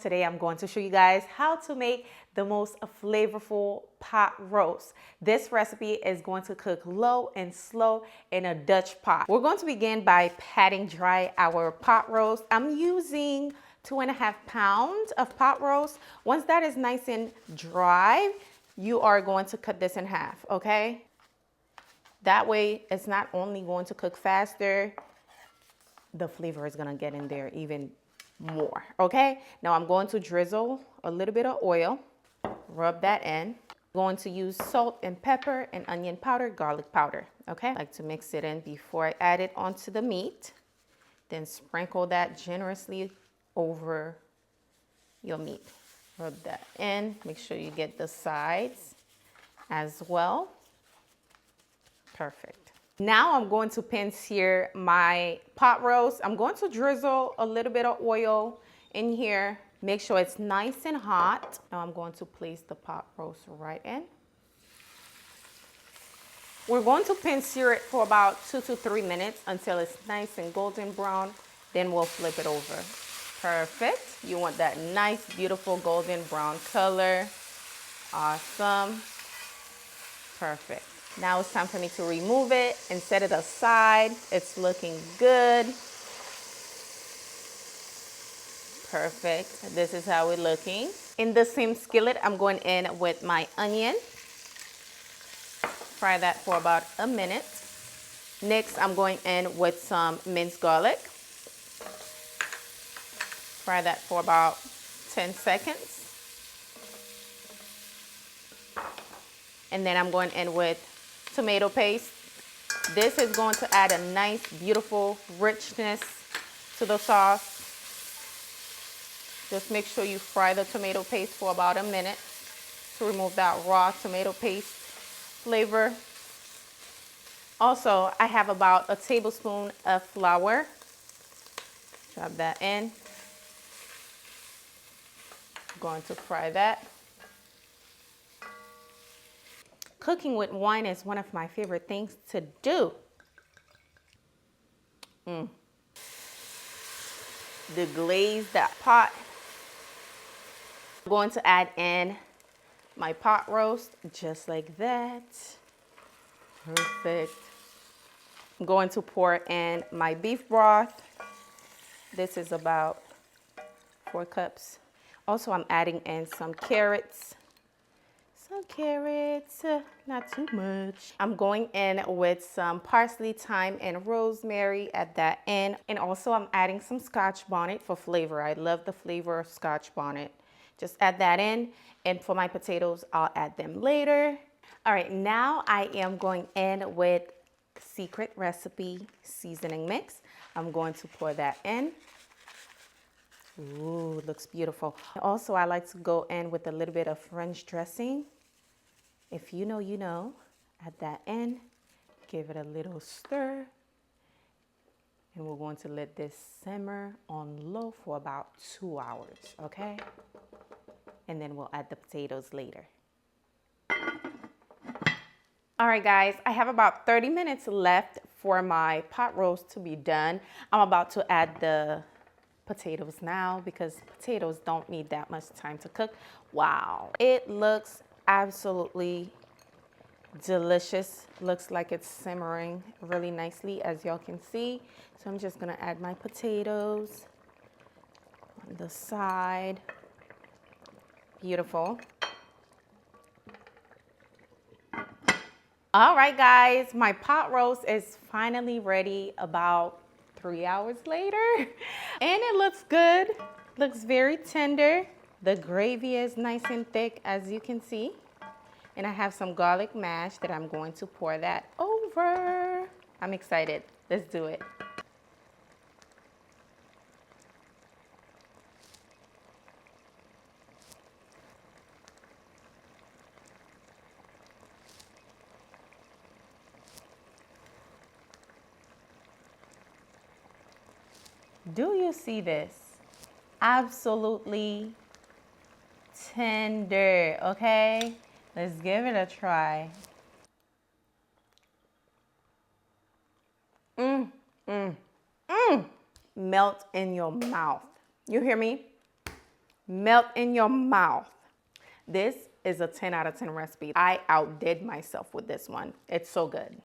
Today I'm going to show you guys how to make the most flavorful pot roast. This recipe is going to cook low and slow in a Dutch pot. We're going to begin by patting dry our pot roast. I'm using 2.5 pounds of pot roast. Once that is nice and dry, you are going to cut this in half, okay? That way it's not only going to cook faster, the flavor is gonna get in there even more, okay? Now I'm going to drizzle a little bit of oil, rub that in. I'm going to use salt and pepper and onion powder, garlic powder, okay? I like to mix it in before I add it onto the meat. Then sprinkle that generously over your meat. Rub that in, make sure you get the sides as well. Perfect. Now I'm going to pan sear my pot roast. I'm going to drizzle a little bit of oil in here. Make sure it's nice and hot. Now I'm going to place the pot roast right in. We're going to pan sear it for about 2 to 3 minutes until it's nice and golden brown. Then we'll flip it over. Perfect. You want that nice, beautiful golden brown color. Awesome. Perfect. Now it's time for me to remove it and set it aside. It's looking good. Perfect. This is how it's looking. In the same skillet, I'm going in with my onion. Fry that for about a minute. Next, I'm going in with some minced garlic. Fry that for about 10 seconds. And then I'm going in with tomato paste. This is going to add a nice, beautiful richness to the sauce. Just make sure you fry the tomato paste for about a minute to remove that raw tomato paste flavor. Also, I have about a tablespoon of flour. Drop that in. I'm going to fry that. Cooking with wine is one of my favorite things to do. The glaze, that pot. I'm going to add in my pot roast just like that. Perfect. I'm going to pour in my beef broth. This is about 4 cups. Also, I'm adding in some carrots. Not too much. I'm going in with some parsley, thyme, and rosemary at that end. And also I'm adding some Scotch bonnet for flavor. I love the flavor of Scotch bonnet. Just add that in. And for my potatoes, I'll add them later. All right, now I am going in with secret recipe seasoning mix. I'm going to pour that in. Ooh, looks beautiful. Also, I like to go in with a little bit of French dressing. If you know, you know. Add that in, give it a little stir, and we're going to let this simmer on low for about 2 hours, okay? And then we'll add the potatoes later. All right, guys, I have about 30 minutes left for my pot roast to be done. I'm about to add the potatoes now because potatoes don't need that much time to cook. Wow, it looks absolutely delicious. Looks like it's simmering really nicely, as y'all can see. So I'm just gonna add my potatoes on the side. Beautiful. All right, guys, my pot roast is finally ready about 3 hours later. And it looks good. Looks very tender. The gravy is nice and thick, as you can see. And I have some garlic mash that I'm going to pour that over. I'm excited. Let's do it. Do you see this? Absolutely tender, okay? Let's give it a try. Melt in your mouth. You hear me? melt in your mouth. This is a 10 out of 10 recipe. I outdid myself with this one. It's so good.